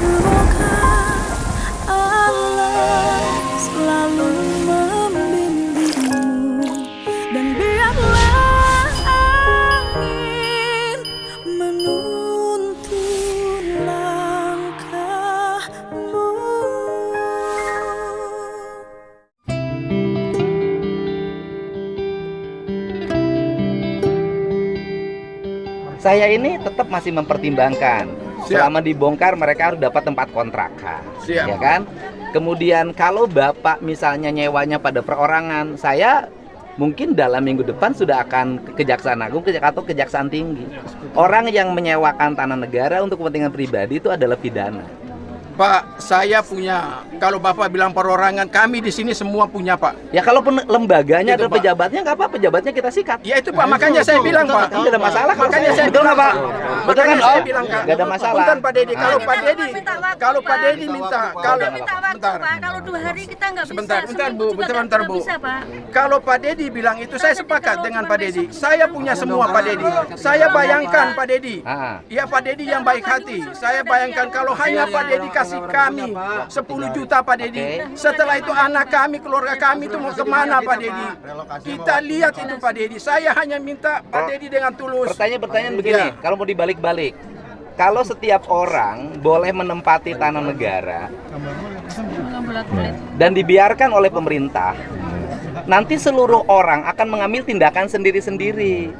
Semoga Allah selalu membimbingmu dan biarlah angin menuntun langkahmu. Saya ini tetap masih mempertimbangkan. Selama dibongkar mereka harus dapat tempat kontrakan, Siap. ya kan? Kemudian kalau Bapak misalnya nyewanya pada perorangan, saya mungkin dalam minggu depan sudah akan ke Kejaksaan Agung atau Kejaksaan Tinggi. Orang yang menyewakan tanah negara untuk kepentingan pribadi itu adalah pidana. Pak, saya punya. Kalau Bapak bilang perorangan, kami di sini semua punya, Pak. Ya kalau lembaganya Gitu, ada Pak. pejabatnya nggak apa, pejabatnya kita sikat. Ya itu Pak, makanya saya bilang, Pak. Tidak ada masalah. Makanya saya betul nggak Pak? Betul kan? Makanya saya Oh, bilang, Kak. nggak ada masalah. Punten Pak Dedi, kalau Pak Dedi, minta waktu, kalau Pak Pak. Dedi minta, kalau minta waktu, bentar. Pak. Kalau 2 hari kita nggak bisa. Sebentar, Seminggu Bu, juga bentar, nggak Bu. bisa, Pak. Kalau Pak Dedi bilang itu, saya sepakat dengan Pak Dedi. Saya punya semua Pak Dedi. Saya bayangkan Pak Dedi. Ya Pak Dedi yang baik hati. Saya bayangkan kalau hanya Pak Dedi kasih kami 10 juta Pak Dedi. Setelah itu anak kami, keluarga kami itu mau kemana Pak Dedi? Kita lihat itu Pak Dedi. Saya hanya minta Pak Dedi dengan tulus. Pertanyaan begini, kalau mau dibalik-balik, kalau setiap orang boleh menempati tanah negara dan dibiarkan oleh pemerintah, nanti seluruh orang akan mengambil tindakan sendiri-sendiri.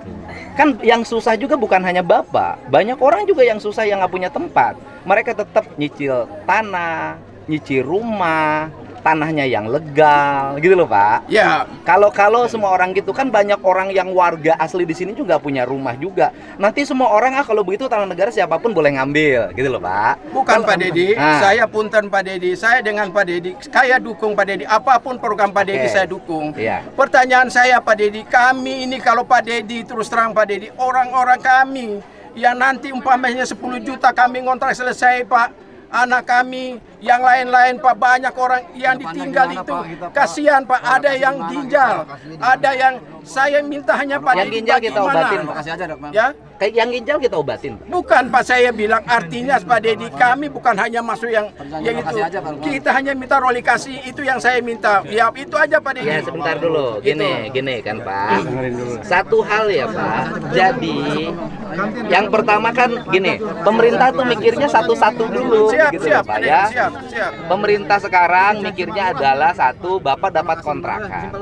Kan yang susah juga bukan hanya Bapak, banyak orang juga yang susah yang nggak punya tempat. Mereka tetap nyicil tanah, nyicil rumah, tanahnya yang legal, gitu loh Pak. Ya, Kalau semua orang gitu kan banyak orang yang warga asli di sini juga punya rumah juga. Nanti semua orang kalau begitu tanah negara siapapun boleh ngambil, gitu loh Pak. bukan Pak Dedi. Nah. Saya punten Pak Dedi. Saya dengan Pak Dedi. Saya dukung Pak Dedi. Apapun program Pak Dedi Oke. saya dukung. Iya. Pertanyaan saya Pak Dedi, kami ini kalau Pak Dedi terus terang Pak Dedi, orang-orang kami yang nanti umpamanya 10 juta kami ngontrak selesai Pak. Anak kami, yang lain-lain Pak, banyak orang yang ditinggal itu. Kasihan Pak, ada yang ginjal, ada yang saya minta hanya Pak Yang Dedi ginjal kita bagaimana? obatin, Pak. Ya? Kayak yang ginjal kita obatin. Bukan Pak, saya bilang artinya Pak Dedi, kami bukan hanya masuk yang itu. Kita hanya minta rolikasi, itu yang saya minta. Ya itu aja Pak Dedi. Ya sebentar dulu, gini kan Pak. Satu hal ya Pak. Jadi yang pertama kan gini, pemerintah tuh mikirnya satu-satu dulu, Siap, gitu siap, loh, Pak Pak ya. Dedi, siap, siap. Pemerintah sekarang mikirnya adalah satu, Bapak dapat kontrakan.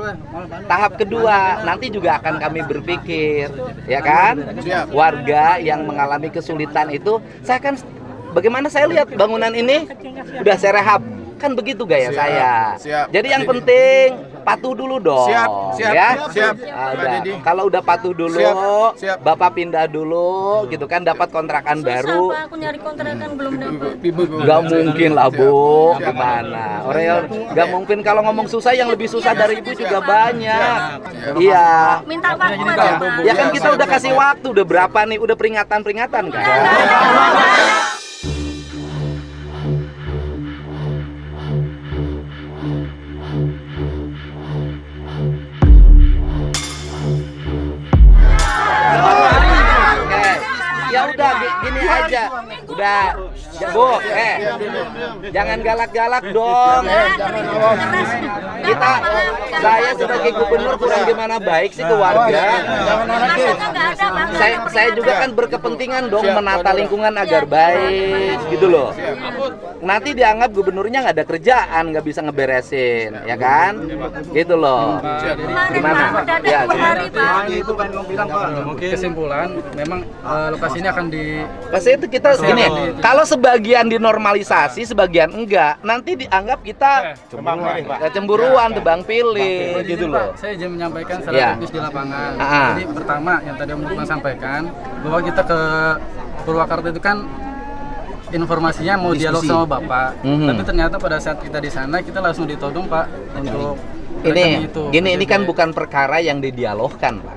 Tahap kedua, nanti juga akan kami berpikir, ya kan? Siap. Warga yang mengalami kesulitan itu, saya kan bagaimana saya lihat bangunan ini udah saya rehab. Kan begitu gaya Siap, saya. siap. Jadi yang penting patuh dulu dong. Siap, siap, ya. siap, Nah, Pak udah. Dedi. Kalau udah patuh dulu, Siap, siap. Bapak pindah dulu, gitu kan, dapat kontrakan Susah, baru. Pak. Aku nyari kontrakan belum dapat. Gak mungkin lah Bu, Siap. gimana? Orang yang gak mungkin kalau ngomong susah yang lebih susah dari itu juga banyak. Iya. Minta waktu aja, Pak. Ya kan kita udah kasih waktu, udah berapa nih? Udah peringatan-peringatan kan? Oke. Ya udah gini aja. Udah. Bu, jangan galak-galak dong. Kita, saya sebagai gubernur kurang gimana baik sih ke warga. Saya juga kan berkepentingan dong menata lingkungan agar baik, gitu loh. Nanti dianggap gubernurnya nggak ada kerjaan, nggak bisa ngeberesin, ya kan? Gitu loh. Gimana? Ya, Itu kan kamu bilang Pak. Mungkin kesimpulan memang lokasi ini akan di pas itu kita gini, kalau sebagian dinormalisasi, sebagian enggak, nanti dianggap kita cemburuan, tebang pilih, gitu loh. Saya izin menyampaikan secara Ya. teknis di lapangan. Ah. Jadi pertama yang tadi Om Lukman sampaikan bahwa kita ke Purwakarta itu kan informasinya mau dialog sama Bapak, tapi ternyata pada saat kita di sana kita langsung ditodong Pak untuk Ini kan bukan perkara yang didialogkan, Pak.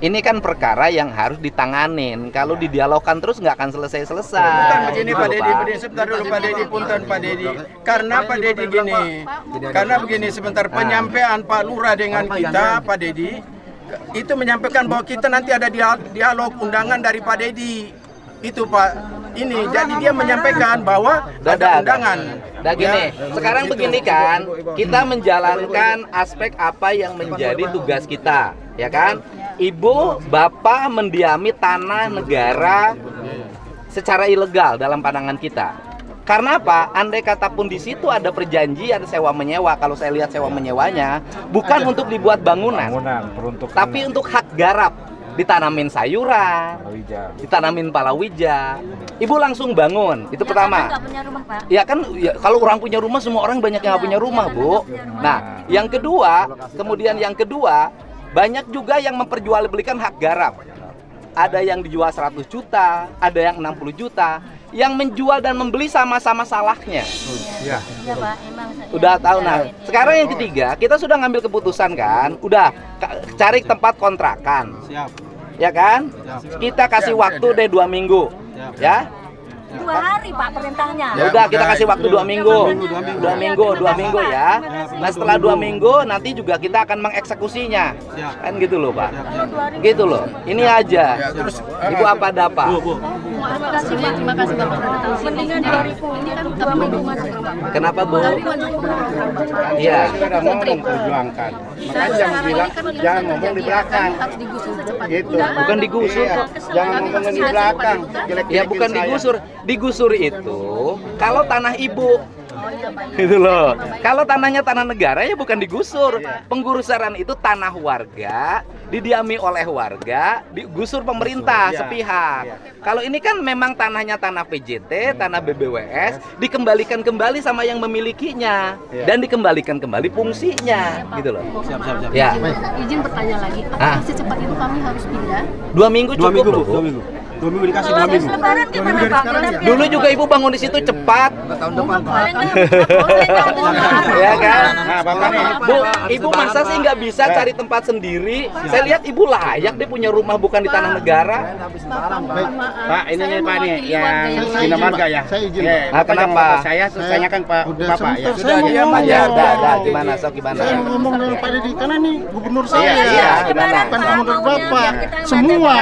Ini kan perkara yang harus ditanganin. Kalau didialogkan terus nggak akan selesai-selesai. Bukan begini Gitu, Pak Dedi, Pak. begini sebentar dulu Pak Dedi, punten Pak Dedi. Karena Pak Dedi gini, karena begini sebentar penyampaian Pak Lurah dengan kita Pak Dedi itu menyampaikan bahwa kita nanti ada dialog undangan dari Pak Dedi. Itu Pak. ini. Jadi dia menyampaikan bahwa ada undangan. Udah gini, sekarang begini kan, kita menjalankan aspek apa yang menjadi tugas kita, ya kan? Ibu, bapak mendiami tanah negara secara ilegal dalam pandangan kita. Karena apa? Andai kata pun di situ ada perjanjian sewa menyewa, kalau saya lihat sewa menyewanya bukan untuk dibuat bangunan, tapi untuk hak garap, ditanamin sayuran, ditanamin palawija. Ibu langsung bangun, itu pertama. Nggak punya rumah, Pak. Ya kan, ya, kalau orang punya rumah, semua orang banyak yang nggak punya rumah, Bu. Nah, yang kedua, banyak juga yang memperjualbelikan hak garap. Ada yang dijual 100 juta, ada yang 60 juta. Yang menjual dan membeli sama-sama salahnya. Iya, Pak. Emang Udah tahu. Nah, sekarang yang ketiga, kita sudah ngambil keputusan kan, udah cari tempat kontrakan. Ya kan? Kita kasih waktu deh 2 minggu. Ya. 2 hari, Pak, perintahnya. Ya udah, kita kasih waktu 2 minggu. 2 minggu ya. Nah, setelah 2 minggu nanti juga kita akan mengeksekusinya. Kan gitu loh, Pak. Gitu loh. Ini aja. Ibu apa ada apa? Terima kasih Bapak. Mendingan 2000 ini kan 2 minggu masih. Kenapa, Bu? Iya. Perjuangkan. Makanya jangan bilang, jangan ngomong di belakang. Harus digusur secepatnya. Gitu. Bukan digusur kok. Jangan ngomongin di belakang. Ya bukan digusur. Digusur itu kalau tanah ibu. Gitu loh. Kalau tanahnya tanah negara ya bukan digusur. Penggusuran itu tanah warga, didiami oleh warga, digusur pemerintah sepihak. Kalau ini kan memang tanahnya tanah PJT, tanah BBWS, dikembalikan kembali sama yang memilikinya dan dikembalikan kembali fungsinya, gitu loh. Siap. Ya. Izin bertanya lagi, apakah secepat itu kami harus pindah? 2 minggu cukup, Bu. 2 minggu dikasih Kalau habis lebaran gimana, Pak? Dulu juga ibu bangun di situ cepat. tahun depan, Pak. Ya kan? Nah, Bapak nih. Bu, ibu masa sih nggak bisa cari tempat sendiri? Saya lihat ibu layak deh punya rumah bukan di tanah negara. Pak, ini nih Pak nih yang Bina Marga ya. Saya izin, Ya, Pak. Bapak Kenapa? jemput saya terus tanyakan Pak Bapak ya. Sudah dia ngomong. Ya, udah, gimana, so gimana? Saya ngomong dengan Pak Deddy karena nih gubernur saya. Iya, gimana? Bukan gubernur Bapak. Semua.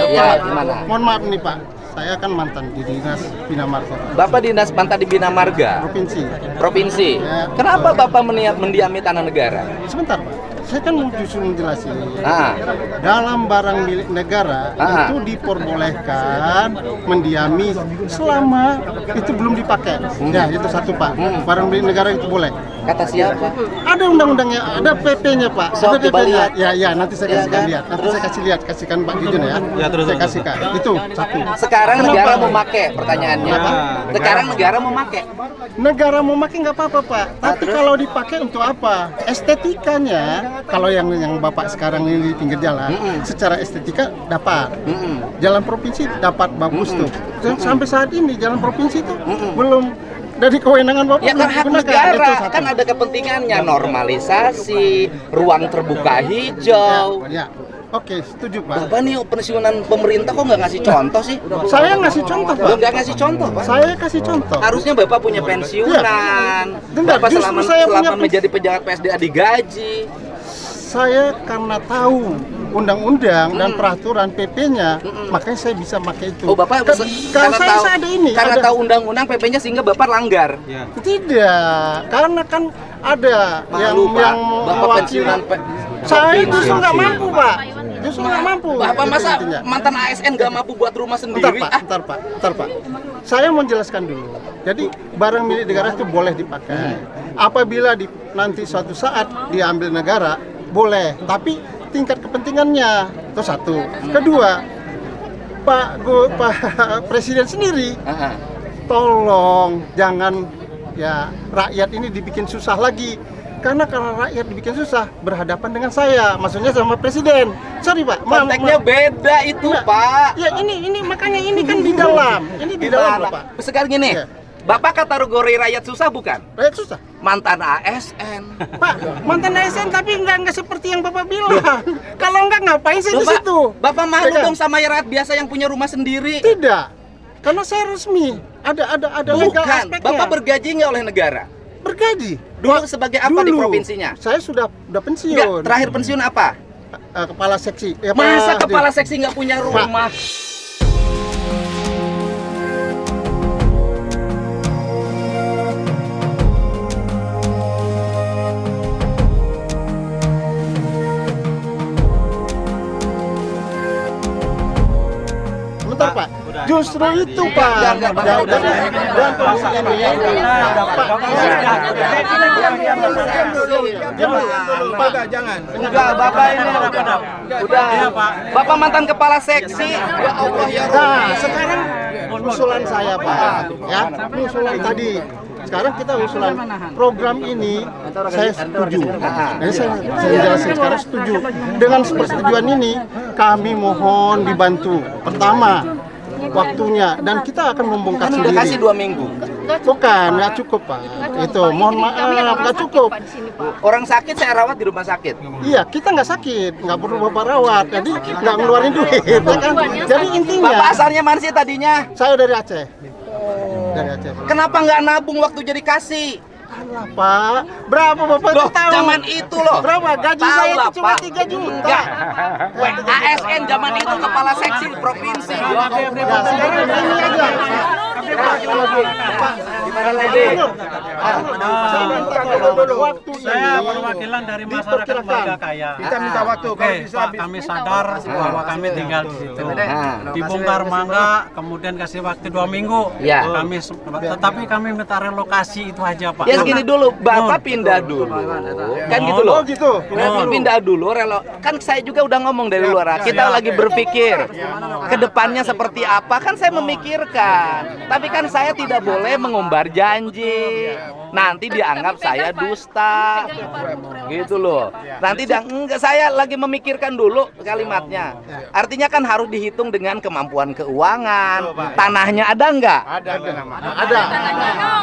Ya, gimana? Mohon maaf nih Pak. Saya kan mantan di Dinas Bina Marga Bapak dinas mantan di Bina Marga Provinsi. Provinsi. Kenapa Bapak mendiami tanah negara? Sebentar Pak. Saya kan mau justru menjelaskan. Ah. Dalam barang milik negara itu diperbolehkan mendiami selama itu belum dipakai. Ya, itu satu Pak. Barang milik negara itu boleh. Kata siapa? Ada undang-undangnya, ada PP-nya Pak. So, Ada coba lihat. Ya, nanti saya Ya, kasihkan kan? lihat. Nanti saya kasih lihat, kasihkan Pak Dijun ya. Saya kasihkan. Itu satu. Sekarang Kenapa? negara mau make, pertanyaannya. Sekarang negara mau make. Negara mau pakai nggak apa-apa Pak. Tapi kalau dipakai untuk apa? Estetikanya, kalau yang Bapak sekarang ini di pinggir jalan, secara estetika dapat. Jalan provinsi dapat bagus tuh. Dan sampai saat ini jalan provinsi itu belum dari kewenangan Bapak. Ya kan hak gunakan. negara, Itu satu. kan ada kepentingannya, normalisasi, ruang terbuka hijau. Ya. Oke, setuju Pak. Bapak nih pensiunan pemerintah kok nggak ngasih contoh sih? Saya ngasih contoh Pak. Loh, nggak ngasih contoh, Pak? Saya kasih contoh. Harusnya Bapak punya pensiunan. Bentar, Bapak justru saya punya menjadi pejabat PSDA digaji. Saya karena tahu undang-undang dan peraturan PP-nya, makanya saya bisa pakai itu. Oh, Bapak Karena saya ada ini. Karena ada- tahu undang-undang PP-nya sehingga Bapak langgar. Tidak, karena kan ada Malu, Pak. yang Bapak mewakili. pensiunan Saya justru nggak mampu Pak. Justru nggak mampu. Bapak Itu masa intinya. mantan ASN nggak mampu buat rumah Bentar sendiri? Pak, bentar Pak. Saya mau jelaskan dulu. Jadi barang milik negara itu boleh dipakai. Apabila nanti suatu saat diambil negara, boleh. Tapi tingkat kepentingannya itu satu. Kedua, Pak Presiden sendiri, tolong jangan ya rakyat ini dibikin susah lagi. Karena kalau rakyat dibikin susah berhadapan dengan saya, maksudnya sama presiden. Sorry Pak, Konteksnya beda itu, Enggak. Pak. Ya ini makanya ini kan di dalam. Ini di dalam Pak. Sekarang gini, Iya. Bapak kategori rakyat susah bukan? Rakyat susah. Mantan ASN. Pak, mantan ASN tapi nggak seperti yang Bapak bilang. Kalau nggak ngapain sih di Loh, Pak, situ? Bapak malu Ya kan? dong sama rakyat biasa yang punya rumah sendiri. Tidak. Karena saya resmi. Ada legal Bukan, aspeknya. Bapak bergaji nggak oleh negara? bergaji. Dulu sebagai apa di Dulu. provinsinya? Saya sudah pensiun. Enggak, terakhir pensiun apa? Kepala seksi. Masa kepala seksi nggak punya rumah? Justru itu Pak. Dan proses ini Pak, jangan. Enggak, Bapak ini udah. Bapak mantan kepala seksi. Ya Allah ya Rabbi. Nah, sekarang usulan saya Pak, ya, usulan tadi. Sekarang kita usulan program ini saya setuju. Nah, saya jelasin sekarang setuju. Dengan persetujuan ini kami mohon dibantu. Pertama, waktunya dan kita akan membongkar Kan udah sendiri. kasih 2 minggu. Bukan, nggak cukup Pak. Itu, mohon maaf, nggak cukup. Orang sakit saya rawat di rumah sakit. Iya, kita nggak sakit, nggak perlu Bapak rawat, jadi nggak ngeluarin duit, ya kan? Jadi intinya, Bapak asalnya mana sih tadinya? saya dari Aceh. Dari Aceh. Pak. Kenapa nggak nabung waktu jadi kasih? Alah, Pak, berapa Bapak Loh, tahu? zaman itu loh. Berapa? Gaji Tahu saya lah, itu cuma Pak. 3 juta. Enggak. ASN zaman itu kepala seksi di provinsi. Ya, sekarang ini aja. Gimana lagi? Waktu Saya ini perwakilan dari masyarakat warga kaya. Kita minta waktu. Oke, Pak, kami sadar bahwa kami tinggal di situ. Dibongkar mangga, kemudian kasih waktu 2 minggu. Ya. Tetapi kami minta relokasi itu aja, Pak. Ya segini dulu, Bapak pindah dulu. Kan gitu loh. Oh gitu. Bapak pindah dulu, kan saya juga udah ngomong dari luar. Kita lagi berpikir ke depannya seperti apa. Kan saya memikirkan. Tapi kan saya tidak boleh mengumbar janji. Nanti dianggap saya dusta. Gitu loh. Nanti enggak, saya lagi memikirkan dulu kalimatnya. Artinya kan harus dihitung dengan kemampuan keuangan. Tanahnya ada enggak? Ada.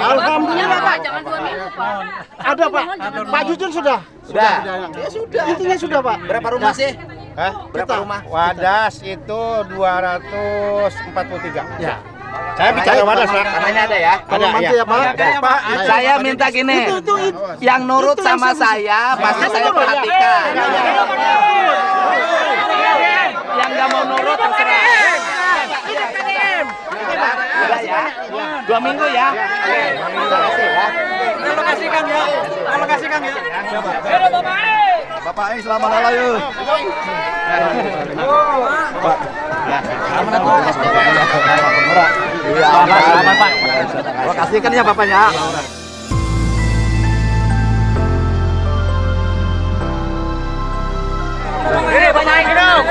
Alhamdulillah Pak. Jangan 2 minggu, Pak. Ada Pak. Pak Jujun sudah. Sudah. Ya sudah. Intinya sudah Pak. Berapa rumah sih? Berapa rumah? Wadas itu 243. Ya. Saya bicara Wadas, Pak. Tanahnya ada ya? Kalau mantu ya Pak. Pak, Saya minta gini, Itu. yang nurut Itu yang sama saya pasti saya perhatikan. Yang nggak mau nurut terserah. Udah ya, 2 minggu ya. Oke, 2 minggu kasih ya. Relokasikan ya. Relokasikan ya. Bapak ini selamat lalai yuk. Aman Pak. Terima kasih kan ya Bapaknya. Ini banyak hidup.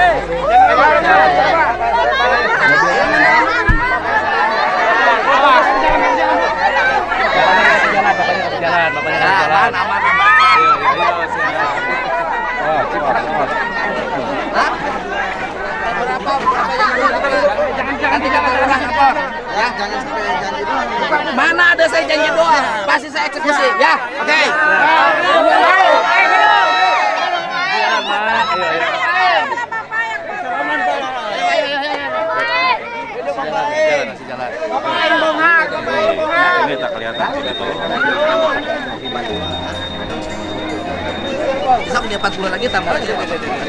Jalan, Bapaknya jalan. Aman. Mana ada saya janji doang, pasti saya eksekusi ya. Oke. Ini tak kelihatan sini tuh. Bisa punya 40 lagi tambah aja.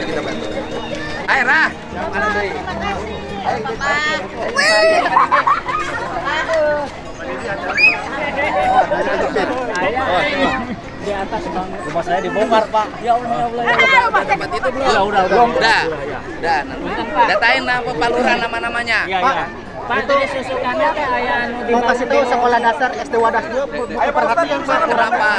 Kita bantu. Ayo Rah. Mana deh? Di atas rumah saya dibongkar, Pak. Ya Allah, ya Allah, ya Allah. Tempat itu belum? Udah. Datain nama Pak Lurah nama-namanya. Pak, itu susukannya kayak ayah Mau kasih tahu sekolah dasar SD Wadas juga. Ayo perhatian Pak. Berapa?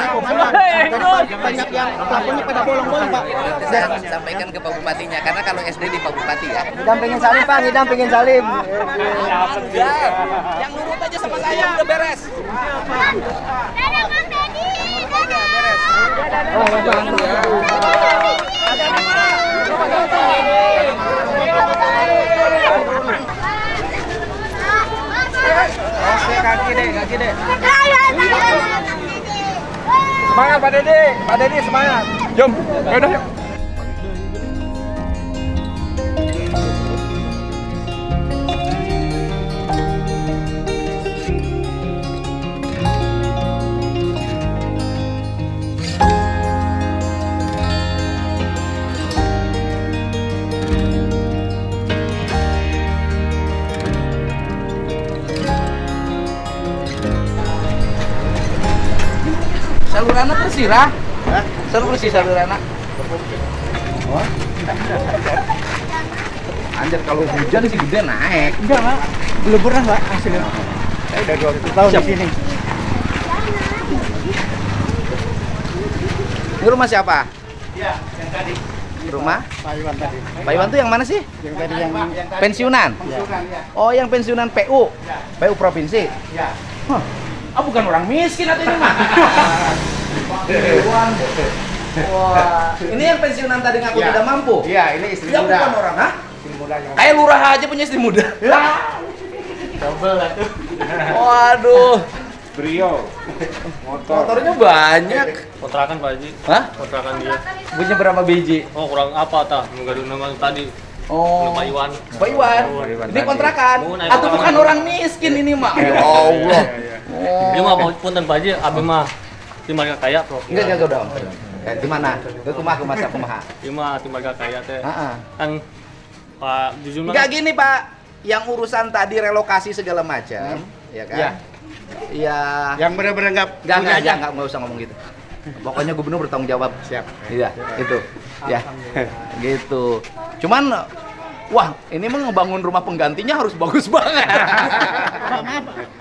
Banyak yang pelakunya pada bolong-bolong Pak. Nanti saya sampaikan ke Pak Bupatinya, karena kalau SD di Pak Bupati ya. Didampingin Salim Pak, didampingin Salim. Yang nurut aja sama saya udah beres. Kaki deh. Semangat Pak Dedi semangat. Jom, udah yuk. Salurana tersirah. Salur bersih salurana. Anjir, kalau hujan sih gede naik. Enggak, Pak. Belum pernah, Pak, hasilnya. Saya udah 20 tahun di sini. Ini rumah siapa? Iya, yang tadi. Rumah? Pak Iwan tadi. Pak Iwan tuh yang mana sih? Yang tadi yang Pensiunan? Oh, yang pensiunan PU? PU Provinsi? Ya. Hah. Ah, bukan orang miskin atau ini mah? Wah, ini yang pensiunan tadi ngaku tidak mampu? Iya, ini istri Dia muda. bukan orang, ha? Istri muda yang Kayak lurah aja punya istri muda. double lah tuh. Waduh, Brio. Motor. motornya banyak. Kontrakan Pak Haji. Hah? Kontrakan dia. Punya berapa biji? Oh kurang apa tah? Mengadu nama tadi. Oh, Pak Iwan. Pak Iwan. Ini kontrakan. Atau bukan orang miskin ini mah? Ya Allah. Oh. Dia mah punten Pak Haji, abi mah timarga kaya bro. Enggak dong. Di mana? Itu kumaha. Dia mah timarga kaya teh. Heeh. Kan Pak Jujun mah Enggak gini, Pak. Yang urusan tadi relokasi segala macam, ya kan? Ya. Iya. Yang benar-benar Enggak usah ngomong gitu. Pokoknya gubernur bertanggung jawab. Siap. Iya, itu. Ya. Gitu. Cuman wah, ini mah ngebangun rumah penggantinya harus bagus banget.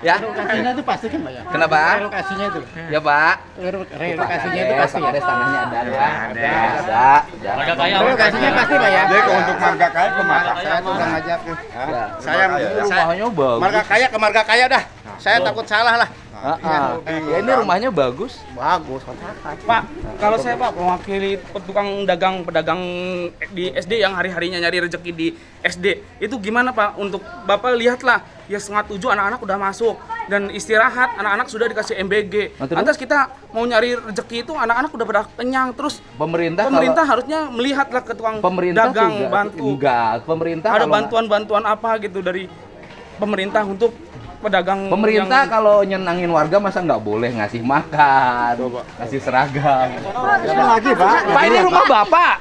Ya. Relokasinya itu pasti kan, Pak ya? Kenapa? Relokasinya itu. Ya, Pak. Relokasinya itu pasti. Ada tanahnya ada. timarga kaya. Relokasinya pasti, Pak ya? Jadi untuk marga kaya ke marga saya tuh udah ngajak. Ya. Saya Rumahnya bagus. marga kaya ke marga kaya dah. Saya takut salah lah. Ya, ini rumahnya bagus. Bagus, kontrakan. Pak, kalau saya Pak mewakili pedagang pedagang di SD yang hari-harinya nyari rezeki di SD, itu gimana Pak? Untuk Bapak lihatlah, ya 6:30 anak-anak udah masuk dan istirahat, anak-anak sudah dikasih MBG. Lantas kita mau nyari rezeki itu anak-anak udah pada kenyang, terus pemerintah harusnya melihatlah ke tukang dagang bantu. Enggak, pemerintah ada kalau bantuan-bantuan apa gitu dari pemerintah untuk pedagang pemerintah kalau nyenangin warga masa nggak boleh ngasih makan, ngasih seragam. Apa lagi, Pak? Pak, ini rumah Bapak.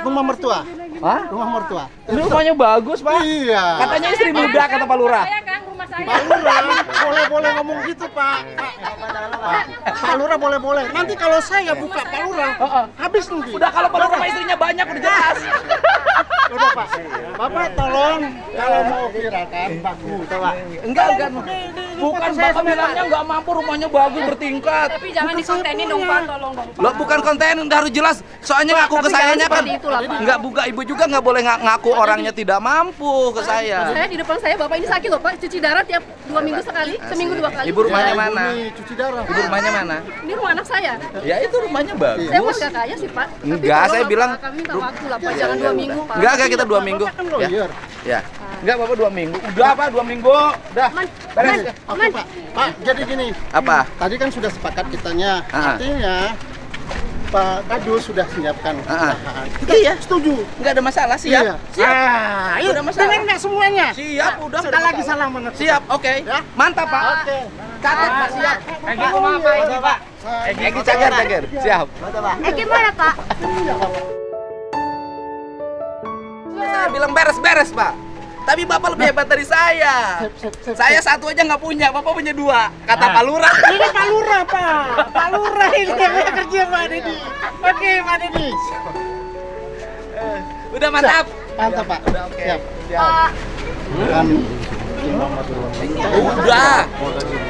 Rumah mertua. Hah? Rumah mertua. Ini rumahnya bagus, Pak. Iya. Katanya istri muda, kata Pak Lurah. Pak Lurah, boleh ngomong gitu, Pak. Pak Lurah boleh. Nanti kalau saya buka Pak Lurah, habis nanti. Udah, kalau Pak Lurah sama istrinya banyak, udah jelas. Udah, Pak. Bapak tolong kalau mau viralkan bagus, Pak. Enggak. Bukan, Bapak bilangnya nggak mampu, rumahnya bagus, bertingkat. Tapi jangan dikontenin dong Pak, tolong dong Pak. Loh, bukan konten, udah harus jelas. Soalnya ngaku ke sayanya kan. Nggak buka, ibu juga nggak boleh ngaku orangnya tidak mampu ke saya. Saya di depan saya Bapak ini sakit loh Pak, cuci darah tiap 2 minggu sekali, seminggu 2 kali. Ibu rumahnya mana? Cuci darah. Ibu rumahnya mana? Ini rumah anak saya. Ya itu rumahnya bagus. Saya warga kaya sih Pak. Tapi Enggak, tolong saya lah, bilang Pak, kami minta waktu lah Pak, jangan 2 minggu Pak. Enggak, kita 2 minggu. Bapak kan lawyer. Ya. Enggak, Bapak 2 minggu. Udah, Pak, 2 minggu. Udah. Beres. Oke, Pak. Pak, jadi gini. Apa? Tadi kan sudah sepakat kitanya. Ah. Artinya Pak Kadus sudah siapkan usahaan. Iya, Setuju. enggak ada masalah, siap. Iya. Siap. Ayo, Udah masalah. dengar nggak semuanya? Siap, udah. Sekali lagi salah mengerti. Siap, oke. Ya. Mantap, Pak. Oke. Catat, Pak, siap. Egi cager. Siap. Gimana Pak? Saya bilang beres, Pak. Tapi Bapak lebih hebat dari saya. Saya 1 aja nggak punya, Bapak punya 2. Kata Pak Lurah. Ini Pak Lurah, Pak. Pak Lurah ini yang kerja Pak Dedi. Oke, Pak Dedi. Udah mantap. Mantap, Pak. Udah oke. Siap. Pak, Udah.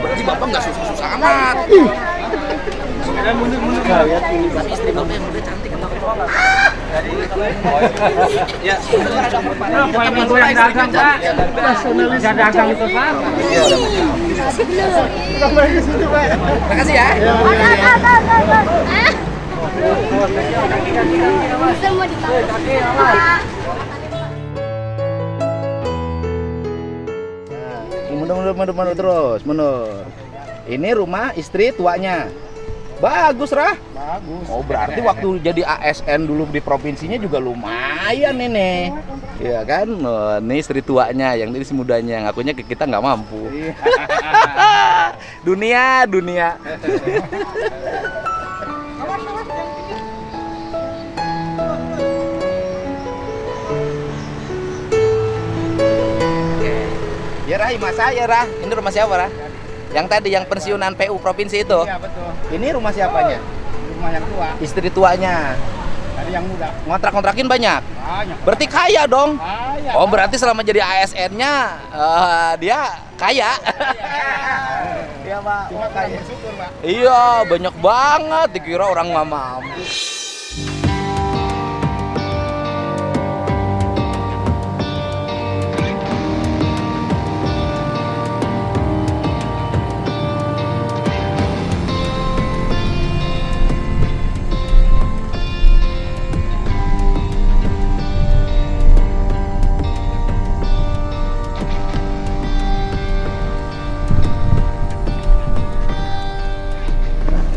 Berarti Bapak nggak susah-susah amat. Tapi istri Bapak yang udah cantik sama Bapak. Ya, sebentar ada Apa ini gue yang dagang, Pak? Yang dagang itu, Pak. Makasih ya. Mundur terus, mundur. Ini rumah istri tuanya. Bagus, Rah. Bagus. Oh, berarti waktu jadi ASN dulu di provinsinya juga lumayan ini. Iya kan? Oh, ini istri tuanya, yang ini si mudanya. Ngakunya ke kita nggak mampu. dunia. Ya, Rah, rumah saya, Rah. Ini rumah siapa, Rah? Yang tadi, yang pensiunan PU Provinsi itu? Iya, betul. Ini rumah siapanya? Rumah yang tua. Istri tuanya. Ada yang muda. Ngontrak-kontrakin banyak. Banyak. Berarti kaya dong. Kaya. Oh, berarti selama jadi ASN-nya dia kaya. Iya, Pak. Cuma kaya bersyukur, Pak. Iya, banyak banget. Dikira orang nggak mampu.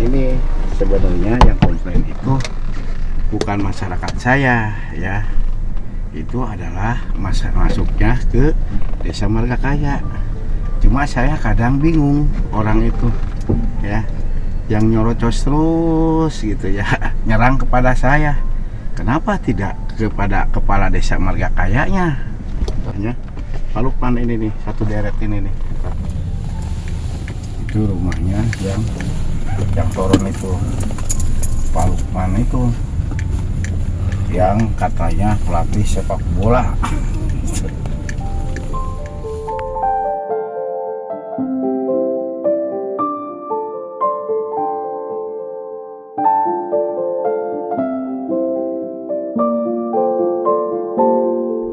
Ini sebenarnya yang komplain itu bukan masyarakat saya ya, itu adalah masuknya ke Desa Margakaya. Cuma saya kadang bingung orang itu ya, yang nyerocos terus gitu ya, nyerang kepada saya. Kenapa tidak kepada kepala Desa Margakayanya? Contohnya Pak Lukman ini nih, satu deret ini nih, itu rumahnya yang turun itu Pak Lukman itu yang katanya pelatih sepak bola.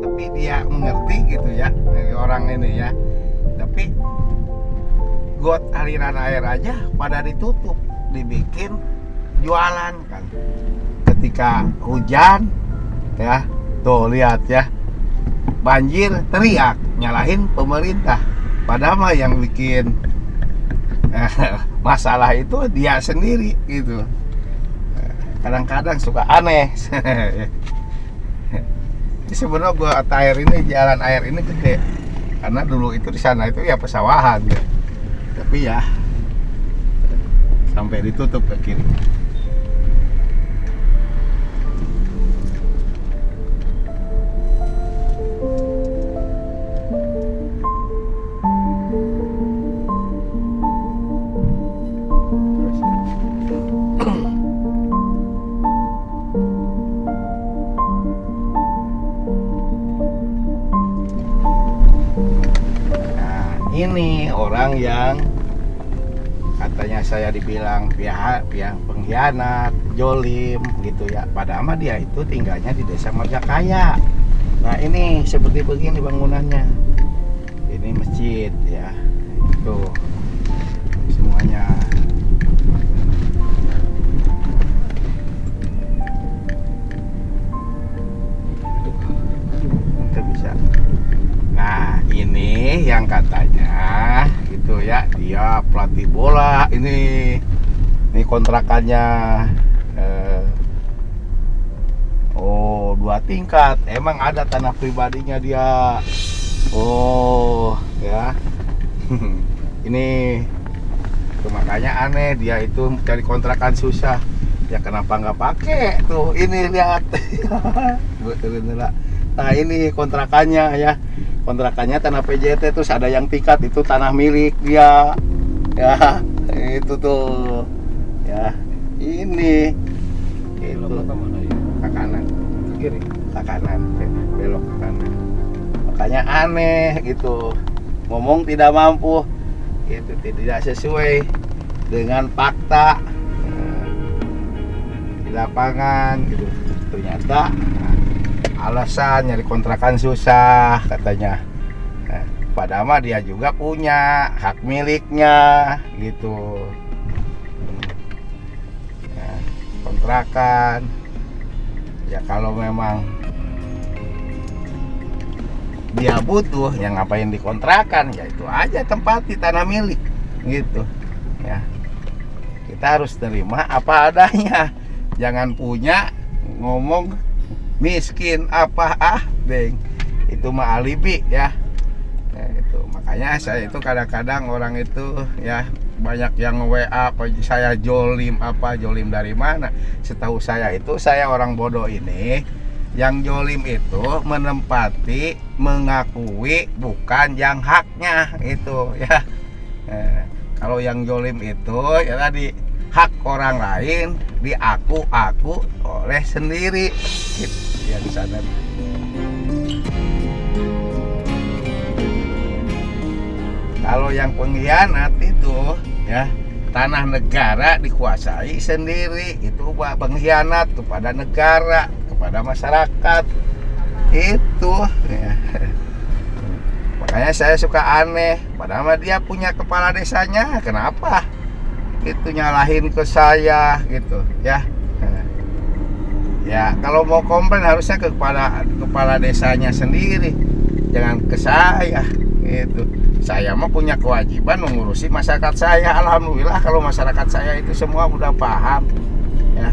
Tapi dia mengerti gitu ya, dari orang ini ya. Tapi got aliran air aja pada ditutup, dibikin jualan kan. Ketika hujan ya, tuh lihat ya, banjir teriak nyalahin pemerintah, padahal mah yang bikin masalah itu dia sendiri gitu. Kadang-kadang suka aneh. Sebenarnya buat air ini, jalan air ini gede karena dulu itu di sana itu ya pesawahan ya. Tapi ya sampai ditutup ke kiri. Nah, ini orang yang katanya saya dibilang pihak pengkhianat, jolim gitu ya. Padahal mah dia itu tinggalnya di Desa Margakaya. Nah ini seperti begini bangunannya. Ini masjid ya. Tuh semuanya. Nggak bisa. Nah ini yang katanya gitu ya, dia pelatih bola. Ini kontrakannya 2 tingkat. Emang ada tanah pribadinya dia. Oh ya. Ini makanya aneh, dia itu cari kontrakan susah. Ya kenapa nggak pakai tuh, ini lihat. Nah ini kontrakannya ya, kontrakannya tanah PJT, terus ada yang tingkat itu tanah milik dia ya, itu tuh ya. Ini itu ke kanan, ke kiri, ke kanan, belok ke kanan. Makanya aneh gitu, ngomong tidak mampu, itu tidak sesuai dengan fakta di lapangan gitu. Ternyata alasan nyari kontrakan susah katanya. Padahal mah dia juga punya hak miliknya gitu. Kontrakan ya, kalau memang dia butuh ya ngapain dikontrakan, ya itu aja tempat di tanah milik gitu ya. Kita harus terima apa adanya, jangan punya ngomong miskin apa deng, itu mah alibi ya. Nah, itu makanya saya itu kadang-kadang orang itu ya banyak yang WA saya jolim, apa jolim dari mana? Setahu saya itu, saya orang bodoh ini, yang jolim itu menempati, mengakui bukan yang haknya itu ya. Kalau yang jolim itu ya tadi hak orang lain diaku-aku oleh sendiri gitu yang sadar. Kalau yang pengkhianat itu ya tanah negara dikuasai sendiri, itu pengkhianat kepada negara, kepada masyarakat itu ya. Makanya saya suka aneh, padahal dia punya kepala desanya, kenapa itu nyalahin ke saya gitu ya. Ya kalau mau komplain harusnya ke kepala desanya sendiri, jangan ke saya gitu. Saya mah punya kewajiban mengurusi masyarakat saya. Alhamdulillah kalau masyarakat saya itu semua udah paham ya.